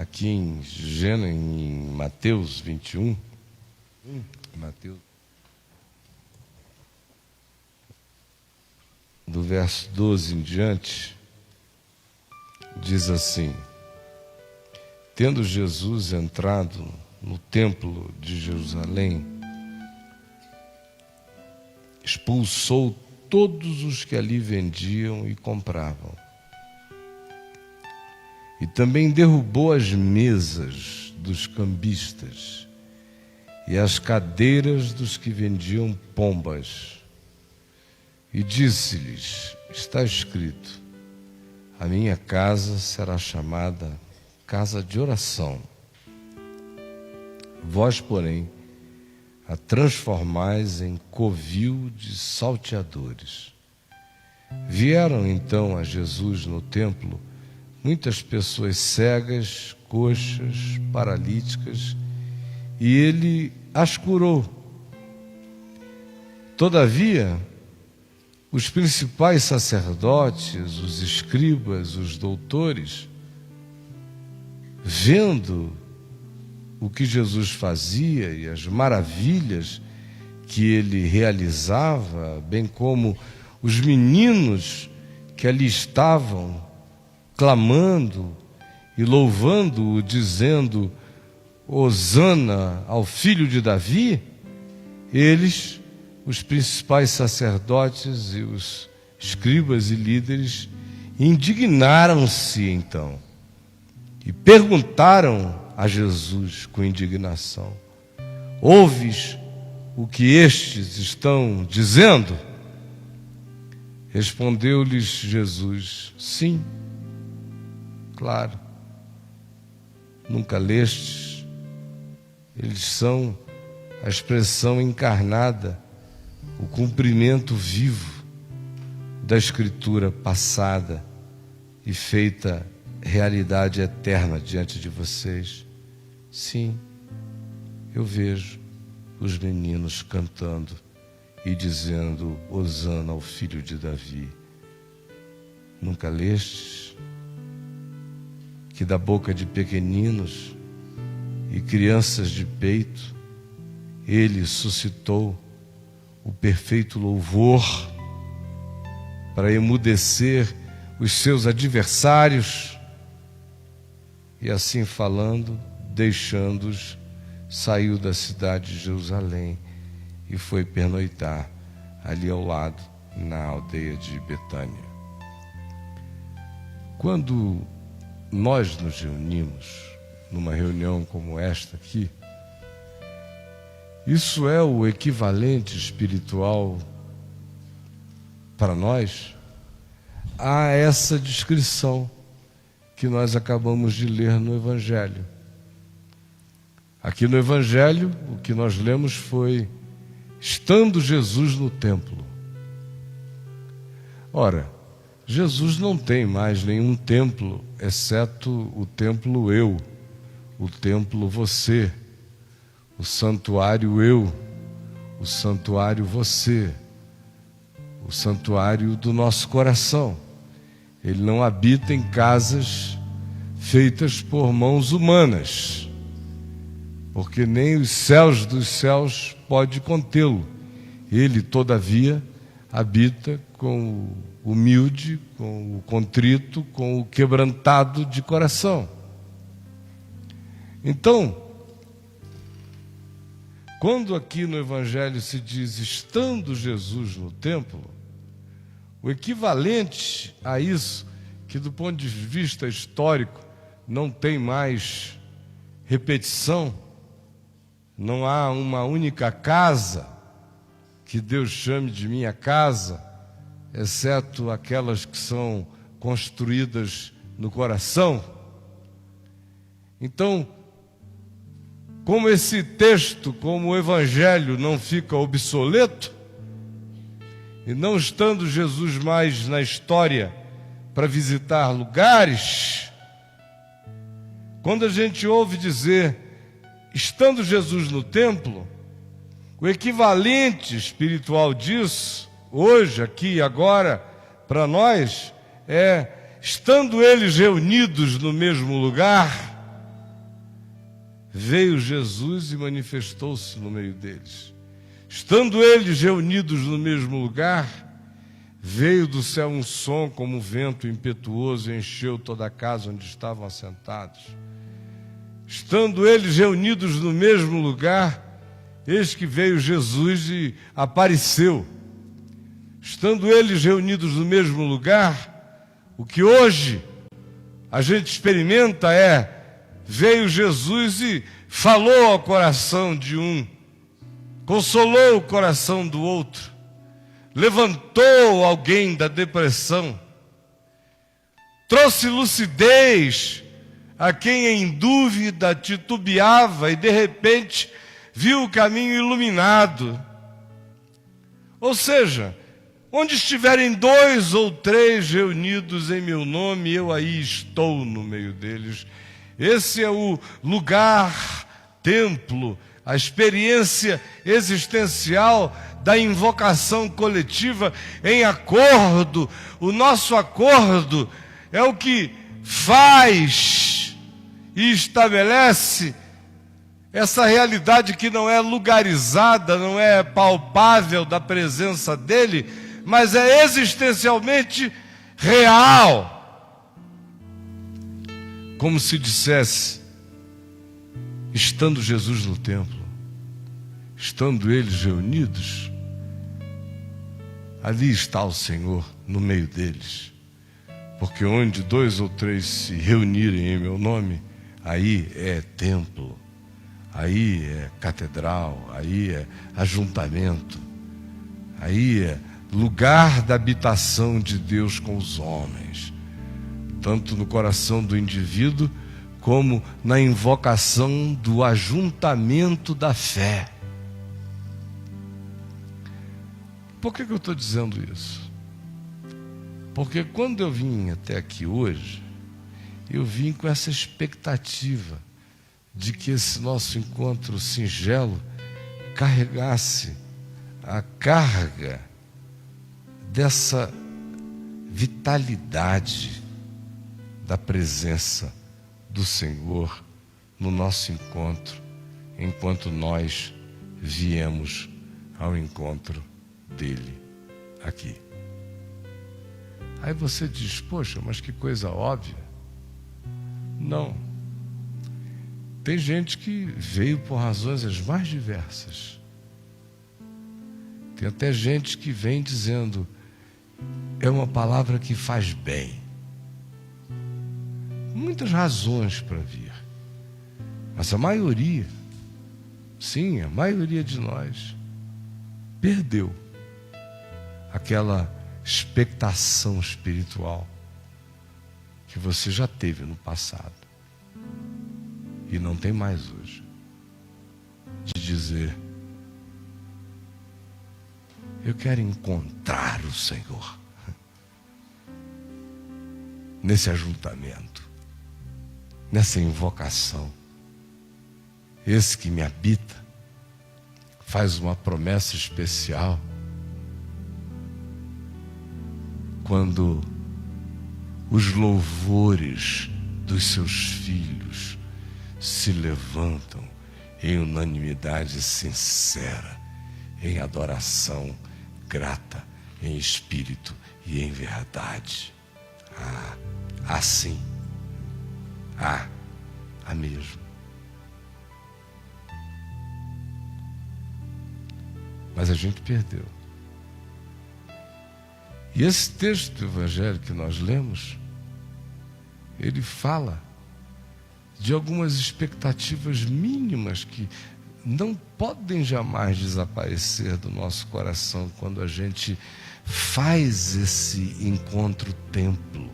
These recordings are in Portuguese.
aqui em Mateus 21, Mateus, do verso 12 em diante, diz assim: tendo Jesus entrado no templo de Jerusalém, expulsou todos os que ali vendiam e compravam. E também derrubou as mesas dos cambistas e as cadeiras dos que vendiam pombas. E disse-lhes: está escrito, a minha casa será chamada casa de oração. Vós, porém, a transformais em covil de salteadores. Vieram então a Jesus no templo muitas pessoas cegas, coxas, paralíticas, e ele as curou. Todavia, os principais sacerdotes, os escribas, os doutores, vendo o que Jesus fazia e as maravilhas que ele realizava, bem como os meninos que ali estavam clamando e louvando-o, dizendo: Hosana ao filho de Davi, eles, os principais sacerdotes e os escribas e líderes, indignaram-se então e perguntaram a Jesus com indignação: ouves o que estes estão dizendo? Respondeu-lhes Jesus: sim, claro. Nunca lestes? Eles são a expressão encarnada, o cumprimento vivo da Escritura passada e feita realidade eterna diante de vocês. Sim, eu vejo os meninos cantando e dizendo: Hosana ao filho de Davi. Nunca lestes que da boca de pequeninos e crianças de peito ele suscitou o perfeito louvor para emudecer os seus adversários? E assim falando, deixando-os, saiu da cidade de Jerusalém e foi pernoitar ali ao lado, na aldeia de Betânia. Quando nós nos reunimos numa reunião como esta aqui, isso é o equivalente espiritual para nós a essa descrição que nós acabamos de ler no Evangelho. Aqui no Evangelho, o que nós lemos foi: estando Jesus no templo. Ora, Jesus não tem mais nenhum templo, exceto o templo eu, o templo você, o santuário eu, o santuário você, o santuário do nosso coração. Ele não habita em casas feitas por mãos humanas, porque nem os céus dos céus pode contê-lo. Ele, todavia, habita com o humilde, com o contrito, com o quebrantado de coração. Então, quando aqui no Evangelho se diz estando Jesus no templo, o equivalente a isso, que do ponto de vista histórico não tem mais repetição, não há uma única casa que Deus chame de minha casa, exceto aquelas que são construídas no coração. Então, como esse texto, como o Evangelho não fica obsoleto, e não estando Jesus mais na história para visitar lugares, quando a gente ouve dizer estando Jesus no templo, o equivalente espiritual disso, hoje, aqui e agora, para nós, é estando eles reunidos no mesmo lugar, veio Jesus e manifestou-se no meio deles. Estando eles reunidos no mesmo lugar, veio do céu um som como um vento impetuoso e encheu toda a casa onde estavam assentados. Estando eles reunidos no mesmo lugar, eis que veio Jesus e apareceu. Estando eles reunidos no mesmo lugar, o que hoje a gente experimenta veio Jesus e falou ao coração de um, consolou o coração do outro, levantou alguém da depressão, trouxe lucidez a quem em dúvida titubeava e de repente viu o caminho iluminado. Ou seja, onde estiverem 2 ou 3 reunidos em meu nome, eu aí estou no meio deles. Esse é o lugar, templo, a experiência existencial da invocação coletiva em acordo. O nosso acordo é o que faz e estabelece essa realidade que não é lugarizada, não é palpável da presença dele, mas é existencialmente real. Como se dissesse, estando Jesus no templo, estando eles reunidos, ali está o Senhor no meio deles. Porque onde 2 ou 3 se reunirem em meu nome, aí é templo, aí é catedral, aí é ajuntamento, aí é lugar da habitação de Deus com os homens, tanto no coração do indivíduo, como na invocação do ajuntamento da fé. Por que eu estou dizendo isso? Porque quando eu vim até aqui hoje, eu vim com essa expectativa de que esse nosso encontro singelo carregasse a carga dessa vitalidade da presença do Senhor no nosso encontro, enquanto nós viemos ao encontro dele aqui. Aí você diz, poxa, mas que coisa óbvia. Não. Tem gente que veio por razões as mais diversas. Tem até gente que vem dizendo, é uma palavra que faz bem. Muitas razões para vir. Mas a maioria, sim, a maioria de nós, perdeu aquela expectação espiritual que você já teve no passado e não tem mais hoje, de dizer, eu quero encontrar o Senhor nesse ajuntamento, nessa invocação. Esse que me habita faz uma promessa especial quando os louvores dos seus filhos se levantam em unanimidade sincera, em adoração grata, em espírito e em verdade. Assim, há mesmo. Mas a gente perdeu. E esse texto do Evangelho que nós lemos, ele fala de algumas expectativas mínimas que não podem jamais desaparecer do nosso coração quando a gente faz esse encontro-templo.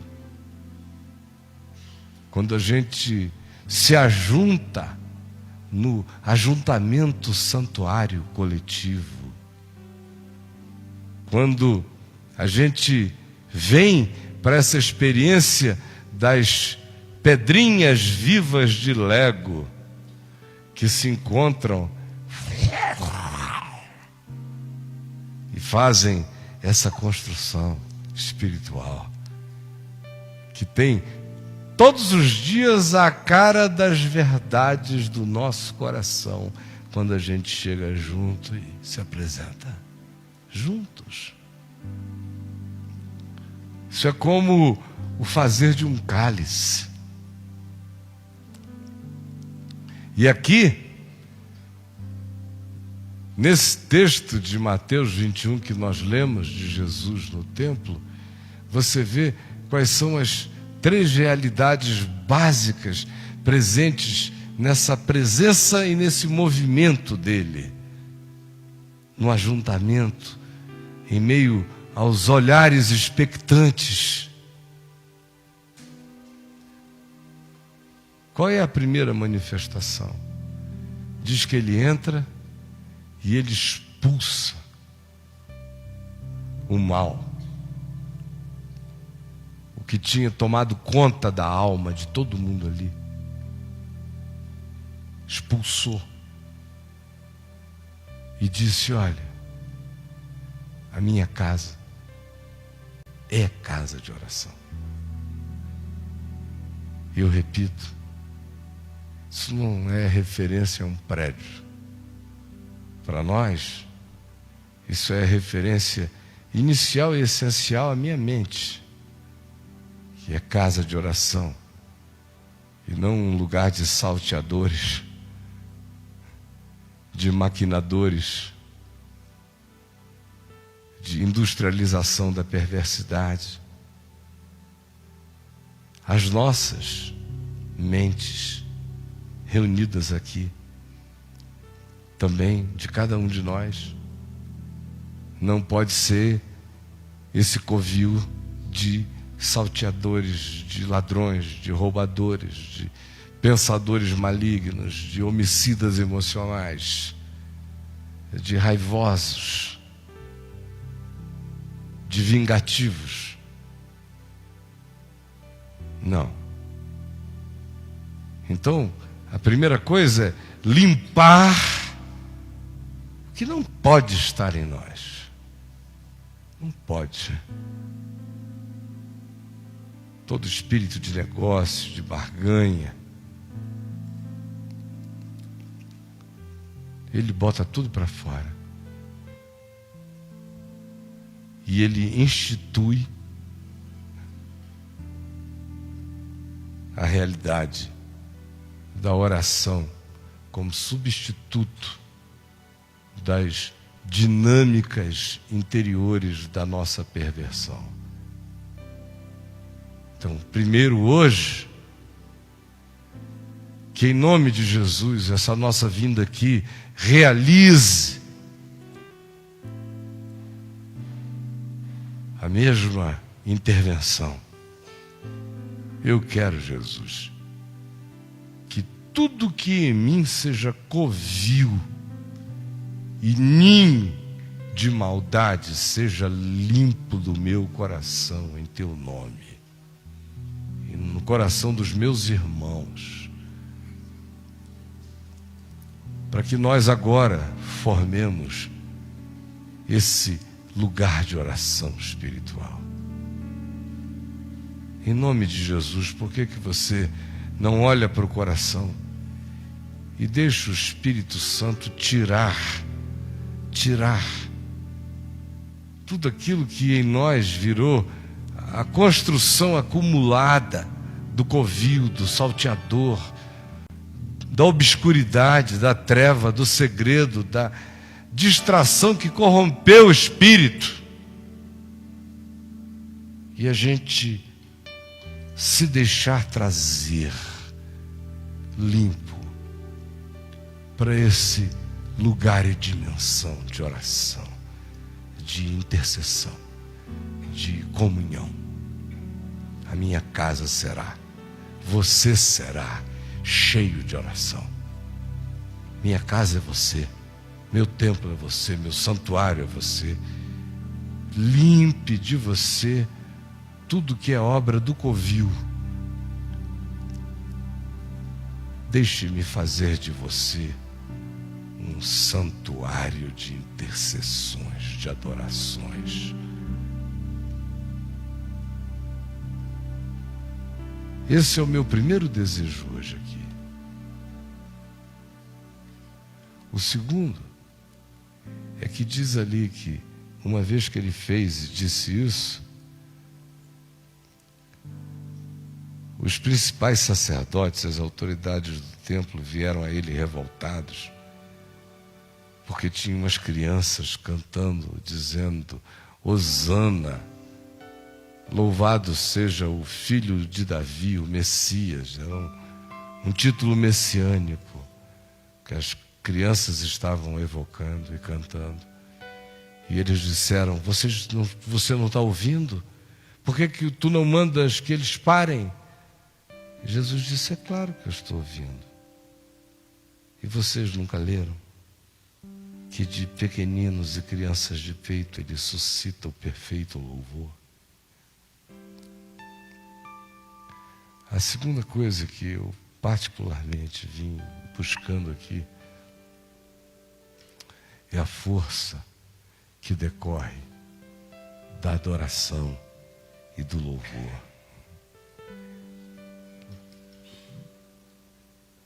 Quando a gente se ajunta no ajuntamento santuário coletivo. Quando a gente vem para essa experiência das pedrinhas vivas de Lego que se encontram e fazem essa construção espiritual que tem todos os dias a cara das verdades do nosso coração quando a gente chega junto e se apresenta juntos. Isso é como o fazer de um cálice. E aqui, nesse texto de Mateus 21 que nós lemos de Jesus no templo, você vê quais são as 3 realidades básicas presentes nessa presença e nesse movimento dele, no ajuntamento, em meio aos olhares expectantes. Qual é a primeira manifestação? Diz que ele entra e ele expulsa o mal, o que tinha tomado conta da alma de todo mundo ali. Expulsou e disse: olha, a minha casa é casa de oração. Eu repito, isso não é referência a um prédio. Para nós, isso é referência inicial e essencial à minha mente, que é casa de oração, e não um lugar de salteadores, de maquinadores, de industrialização da perversidade. As nossas mentes reunidas aqui, também de cada um de nós, não pode ser esse covil de salteadores, de ladrões, de roubadores, de pensadores malignos, de homicidas emocionais, de raivosos, de vingativos. Não. Então, a primeira coisa é limpar o que não pode estar em nós. Não pode. Todo espírito de negócio, de barganha, ele bota tudo para fora. E ele institui a realidade da oração como substituto das dinâmicas interiores da nossa perversão. Então, primeiro hoje, que em nome de Jesus, essa nossa vinda aqui realize a mesma intervenção. Eu quero, Jesus, que tudo que em mim seja covil e ninho de maldade seja limpo do meu coração em teu nome e no coração dos meus irmãos, para que nós agora formemos esse lugar de oração espiritual. Em nome de Jesus, por que você não olha para o coração e deixa o Espírito Santo tirar tudo aquilo que em nós virou a construção acumulada do covil, do salteador, da obscuridade, da treva, do segredo, da distração que corrompeu o espírito. E a gente se deixar trazer limpo para esse lugar e dimensão de oração, de intercessão, de comunhão. A minha casa será, você será cheio de oração. Minha casa é você, meu templo é você, meu santuário é você. Limpe de você tudo que é obra do covil. Deixe-me fazer de você um santuário de intercessões, de adorações. Esse é o meu primeiro desejo hoje aqui. O segundo é que diz ali que, uma vez que ele fez e disse isso, os principais sacerdotes, as autoridades do templo vieram a ele revoltados, porque tinha umas crianças cantando, dizendo: Hosana, louvado seja o filho de Davi, o Messias. Era um título messiânico que as crianças estavam evocando e cantando. E eles disseram: você não está ouvindo? Por que tu não mandas que eles parem? E Jesus disse: é claro que eu estou ouvindo. E vocês nunca leram que de pequeninos e crianças de peito ele suscita o perfeito louvor? A segunda coisa que eu particularmente vim buscando aqui é a força que decorre da adoração e do louvor.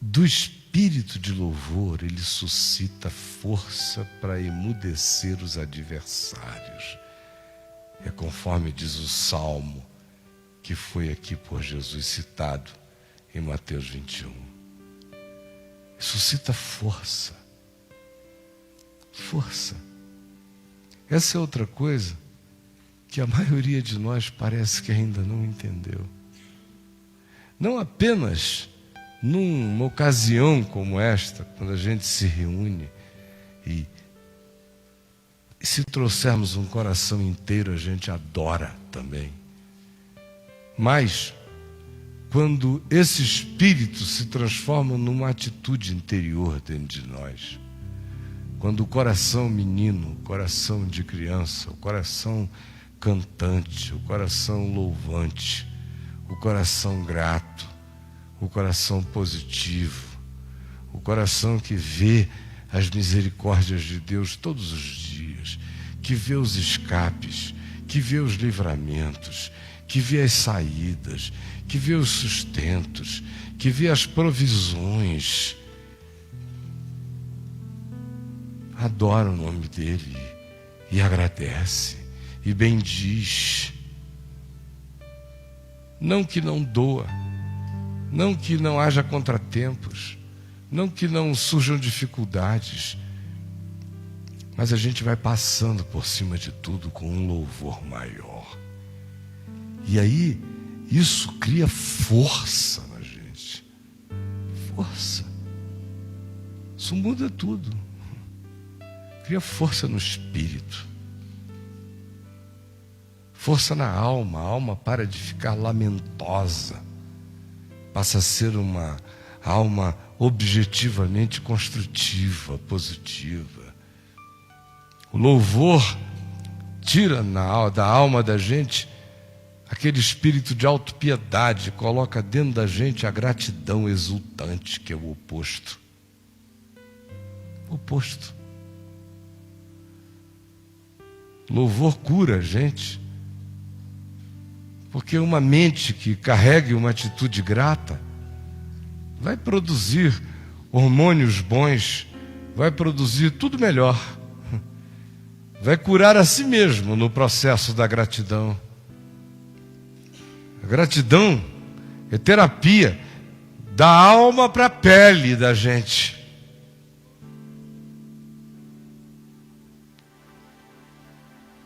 Do espírito de louvor, ele suscita força para emudecer os adversários. É conforme diz o Salmo, que foi aqui por Jesus citado em Mateus 21. Suscita força. Força. Essa é outra coisa que a maioria de nós parece que ainda não entendeu. Não apenas numa ocasião como esta, quando a gente se reúne e se trouxermos um coração inteiro, a gente adora também. Mas quando esse espírito se transforma numa atitude interior dentro de nós, quando o coração menino, o coração de criança, o coração cantante, o coração louvante, o coração grato, o coração positivo, o coração que vê as misericórdias de Deus todos os dias, que vê os escapes, que vê os livramentos, que vê as saídas, que vê os sustentos, que vê as provisões, adora o nome dele e agradece e bendiz. Não que não doa, não que não haja contratempos, não que não surjam dificuldades, mas a gente vai passando por cima de tudo com um louvor maior. E aí, isso cria força na gente. Força. Isso muda tudo. Cria força no espírito. Força na alma. A alma para de ficar lamentosa. Passa a ser uma alma objetivamente construtiva, positiva. O louvor tira da alma da gente aquele espírito de autopiedade, coloca dentro da gente a gratidão exultante, que é o oposto. O oposto. Louvor cura a gente, porque uma mente que carregue uma atitude grata vai produzir hormônios bons, vai produzir tudo melhor, vai curar a si mesmo no processo da gratidão. A gratidão é terapia da alma para a pele da gente.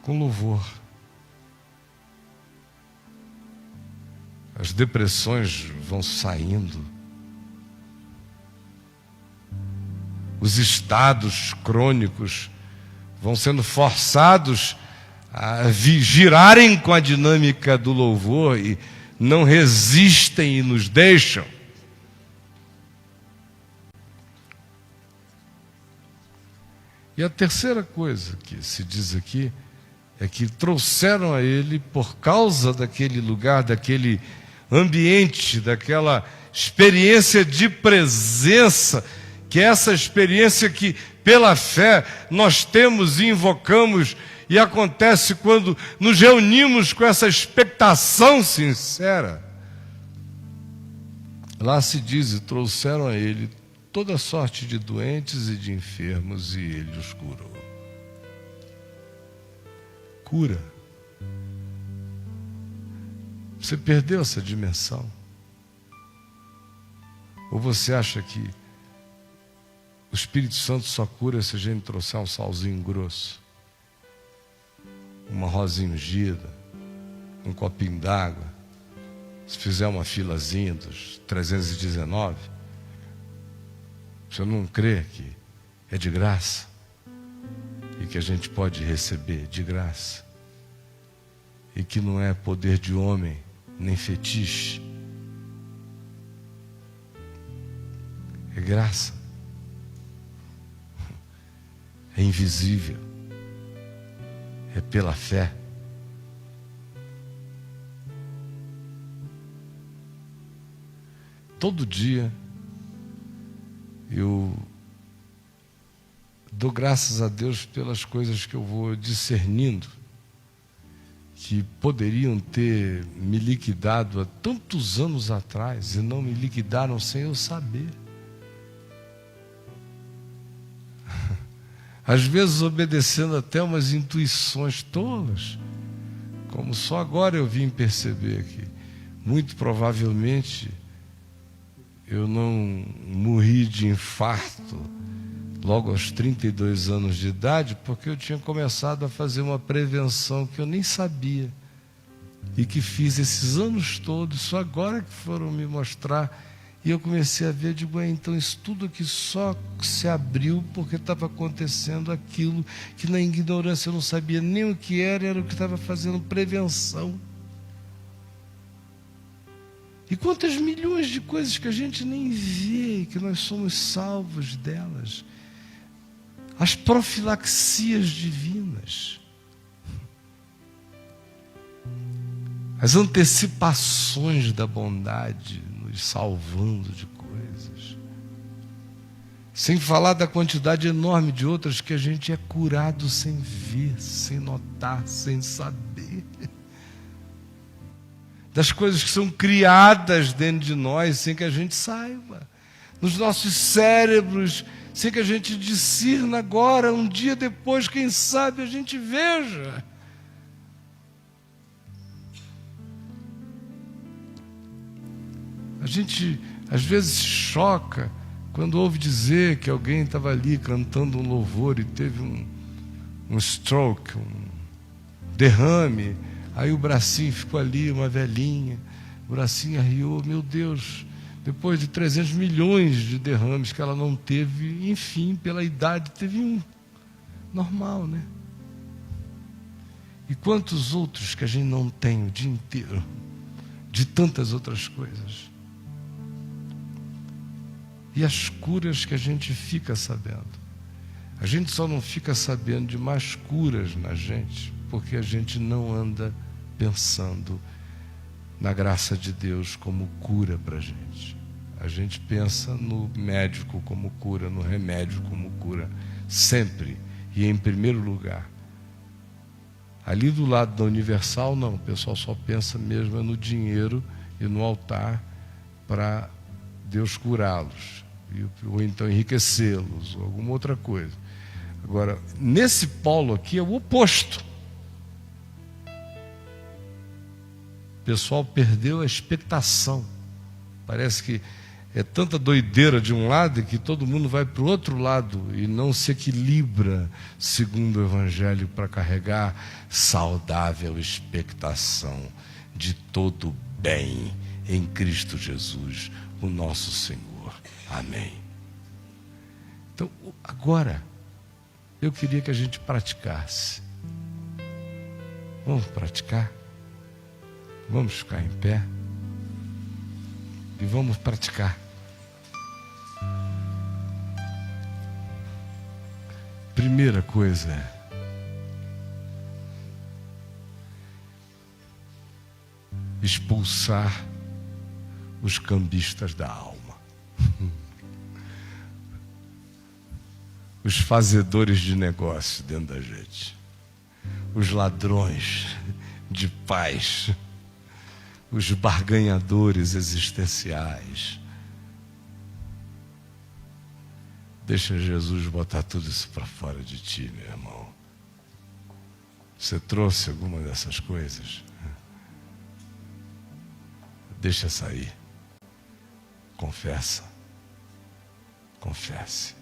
Com louvor. As depressões vão saindo. Os estados crônicos vão sendo forçados a girarem com a dinâmica do louvor e não resistem e nos deixam. E a terceira coisa que se diz aqui é que trouxeram a ele, por causa daquele lugar, daquele ambiente, daquela experiência de presença, que é essa experiência que pela fé nós temos e invocamos, e acontece quando nos reunimos com essa expectação sincera. Lá se diz, e trouxeram a ele toda sorte de doentes e de enfermos, e ele os curou. Cura. Você perdeu essa dimensão? Ou você acha que o Espírito Santo só cura se a gente trouxer um salzinho grosso, uma rosinha ungida, um copinho d'água, se fizer uma filazinha dos 319? Você não crê que é de graça e que a gente pode receber de graça e que não é poder de homem nem fetiche? É graça. É invisível. É pela fé. Todo dia eu dou graças a Deus pelas coisas que eu vou discernindo, que poderiam ter me liquidado há tantos anos atrás e não me liquidaram sem eu saber. Às vezes obedecendo até umas intuições tolas, como só agora eu vim perceber que muito provavelmente eu não morri de infarto logo aos 32 anos de idade, porque eu tinha começado a fazer uma prevenção que eu nem sabia e que fiz esses anos todos, só agora que foram me mostrar. E eu comecei a ver, digo, então isso tudo aqui só se abriu porque estava acontecendo aquilo que na ignorância eu não sabia nem o que era o que estava fazendo prevenção. E quantas milhões de coisas que a gente nem vê, que nós somos salvos delas. As profilaxias divinas. As antecipações da bondade nos salvando de coisas. Sem falar da quantidade enorme de outras que a gente é curado sem ver, sem notar, sem saber. Das coisas que são criadas dentro de nós sem que a gente saiba. Nos nossos cérebros, sem que a gente discirna agora, um dia depois, quem sabe a gente veja. A gente às vezes se choca quando ouve dizer que alguém estava ali cantando um louvor e teve um stroke, um derrame. Aí o bracinho ficou ali, uma velhinha, o bracinho arriou. Meu Deus, depois de 300 milhões de derrames que ela não teve, enfim, pela idade teve um. Normal, né? E quantos outros que a gente não tem o dia inteiro, de tantas outras coisas. E as curas que a gente fica sabendo. A gente só não fica sabendo de mais curas na gente, porque a gente não anda pensando na graça de Deus como cura para a gente. A gente pensa no médico como cura, no remédio como cura, sempre e em primeiro lugar. Ali do lado da Universal, não, o pessoal só pensa mesmo no dinheiro e no altar para Deus curá-los, ou então enriquecê-los, ou alguma outra coisa. Agora, nesse polo aqui é o oposto. O pessoal perdeu a expectação. Parece que é tanta doideira de um lado que todo mundo vai para o outro lado e não se equilibra segundo o Evangelho para carregar saudável expectação de todo bem em Cristo Jesus, o nosso Senhor. Amém. Então, agora, eu queria que a gente praticasse. Vamos praticar? Vamos ficar em pé e vamos praticar. Primeira coisa é expulsar os cambistas da alma, os fazedores de negócio dentro da gente, os ladrões de paz, os barganhadores existenciais, Deixa Jesus botar tudo isso para fora de ti, meu irmão. Você trouxe alguma dessas coisas? Deixa sair. Confessa. Confesse.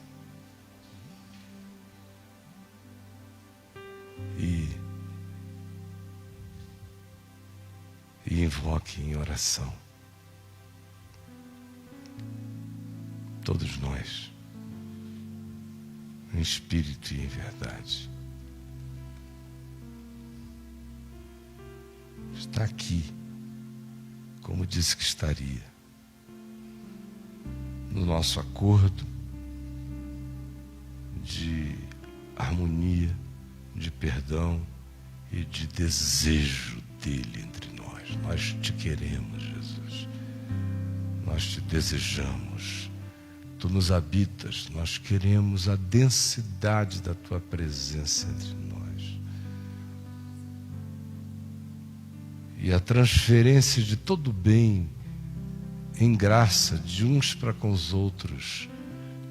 E invoque em oração. Todos nós, em espírito e em verdade. Está aqui, como disse que estaria, no nosso acordo de harmonia, de perdão e de desejo dele entre nós. Nós te queremos, Jesus. Nós te desejamos. Tu nos habitas. Nós queremos a densidade da tua presença entre nós. E a transferência de todo o bem em graça de uns para com os outros,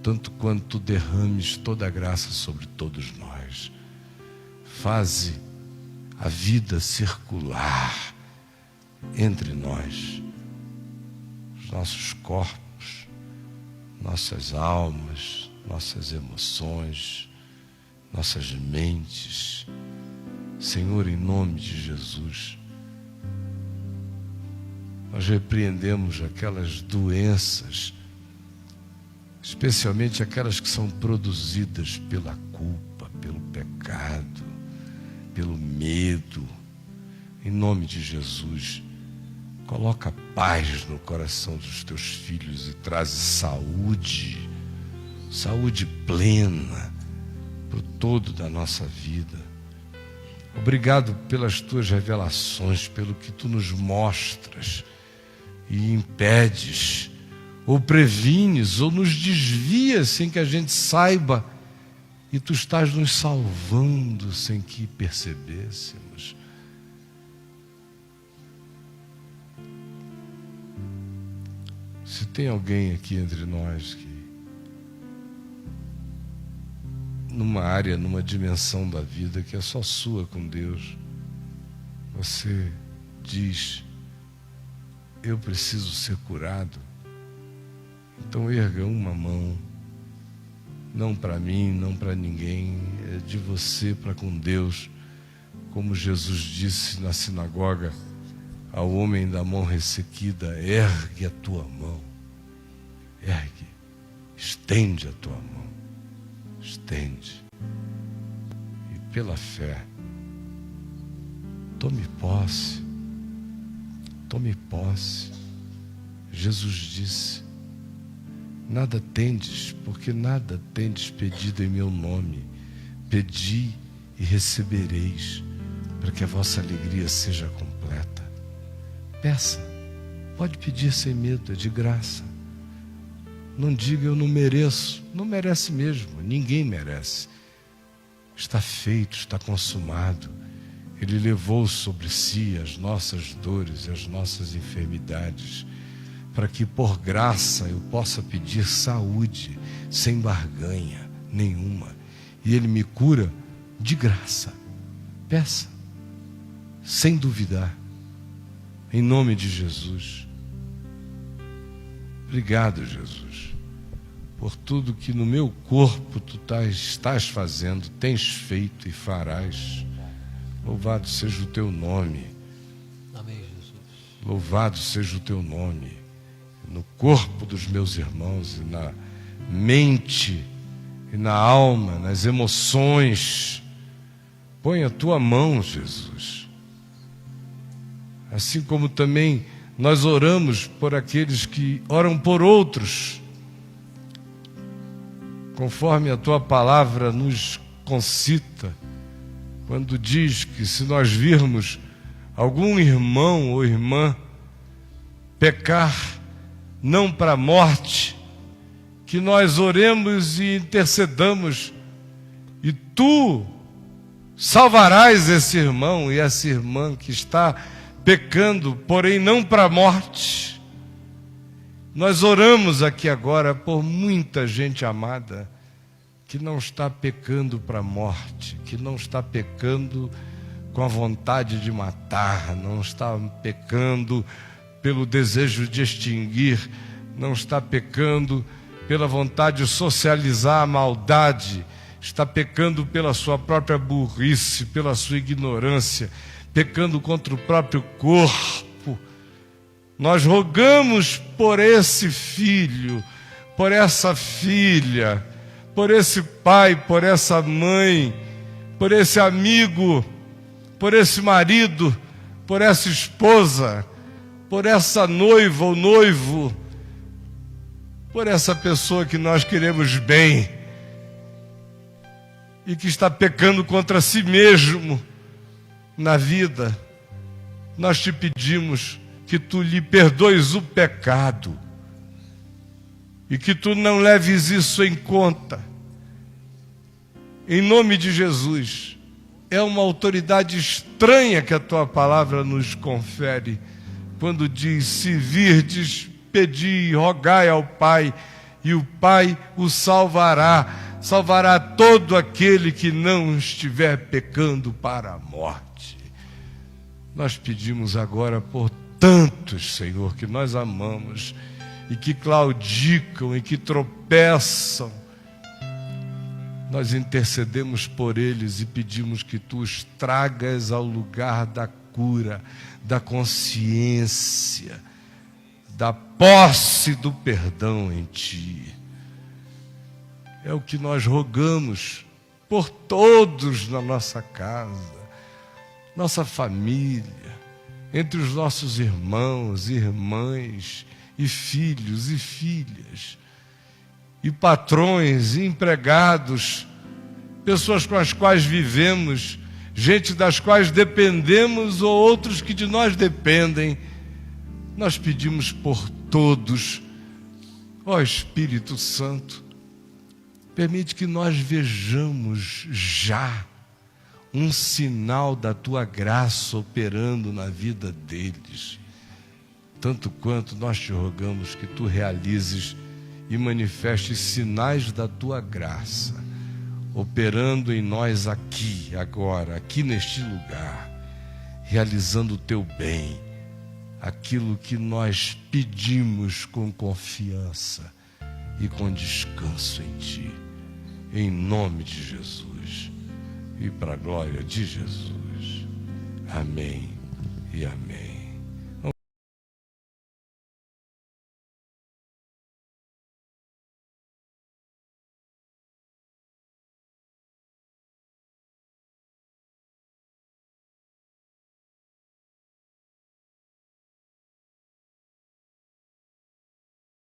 tanto quanto tu derrames toda a graça sobre todos nós. Faze a vida circular entre nós, os nossos corpos, nossas almas, nossas emoções, nossas mentes. Senhor, em nome de Jesus, nós repreendemos aquelas doenças, especialmente aquelas que são produzidas pela culpa, pelo pecado, pelo medo. Em nome de Jesus, coloca paz no coração dos teus filhos e traz saúde, saúde plena para o todo da nossa vida. Obrigado pelas tuas revelações, pelo que tu nos mostras e impedes, ou prevines, ou nos desvias sem que a gente saiba, e tu estás nos salvando sem que percebêssemos. Se tem alguém aqui entre nós que, numa área, numa dimensão da vida que é só sua com Deus, você diz: eu preciso ser curado, então erga uma mão, não para mim, não para ninguém, é de você para com Deus, como Jesus disse na sinagoga ao homem da mão ressequida: ergue a tua mão, ergue, estende a tua mão, estende, e pela fé, tome posse. Tome posse. Jesus disse: nada tendes, porque nada tendes pedido em meu nome. Pedi e recebereis, para que a vossa alegria seja completa. Peça, pode pedir sem medo, é de graça. Não diga eu não mereço, não merece mesmo, ninguém merece. Está feito, está consumado. Ele levou sobre si as nossas dores e as nossas enfermidades, para que por graça eu possa pedir saúde, sem barganha nenhuma. E Ele me cura de graça. Peça, sem duvidar, em nome de Jesus. Obrigado, Jesus, por tudo que no meu corpo tu estás fazendo, tens feito e farás. Louvado seja o teu nome. Amém, Jesus. Louvado seja o teu nome. No corpo dos meus irmãos, e na mente, e na alma, nas emoções. Põe a tua mão, Jesus. Assim como também nós oramos por aqueles que oram por outros, conforme a tua palavra nos concita, quando diz que se nós virmos algum irmão ou irmã pecar, não para a morte, que nós oremos e intercedamos, e tu salvarás esse irmão e essa irmã que está pecando, porém não para a morte. Nós oramos aqui agora por muita gente amada que não está pecando para a morte, que não está pecando com a vontade de matar, não está pecando pelo desejo de extinguir, não está pecando pela vontade de socializar a maldade, está pecando pela sua própria burrice, pela sua ignorância, pecando contra o próprio corpo. Nós rogamos por esse filho, por essa filha, por esse pai, por essa mãe, por esse amigo, por esse marido, por essa esposa, por essa noiva ou noivo, por essa pessoa que nós queremos bem e que está pecando contra si mesmo na vida. Nós te pedimos que tu lhe perdoes o pecado e que tu não leves isso em conta. Em nome de Jesus. É uma autoridade estranha que a tua palavra nos confere quando diz: se virdes, pedi, rogai ao Pai, e o Pai o salvará. Salvará todo aquele que não estiver pecando para a morte. Nós pedimos agora por tantos, Senhor, que nós amamos e que claudicam e que tropeçam. Nós intercedemos por eles e pedimos que tu os tragas ao lugar da cura, da consciência, da posse do perdão em ti. É o que nós rogamos por todos na nossa casa, nossa família, entre os nossos irmãos, irmãs, e filhos e filhas, e patrões, e empregados, pessoas com as quais vivemos, gente das quais dependemos ou outros que de nós dependem. Nós pedimos por todos. Ó Espírito Santo, permite que nós vejamos já um sinal da tua graça operando na vida deles, tanto quanto nós te rogamos que tu realizes e manifestes sinais da tua graça, operando em nós aqui, agora, aqui neste lugar, realizando o teu bem, aquilo que nós pedimos com confiança e com descanso em ti, em nome de Jesus e para a glória de Jesus. Amém e amém.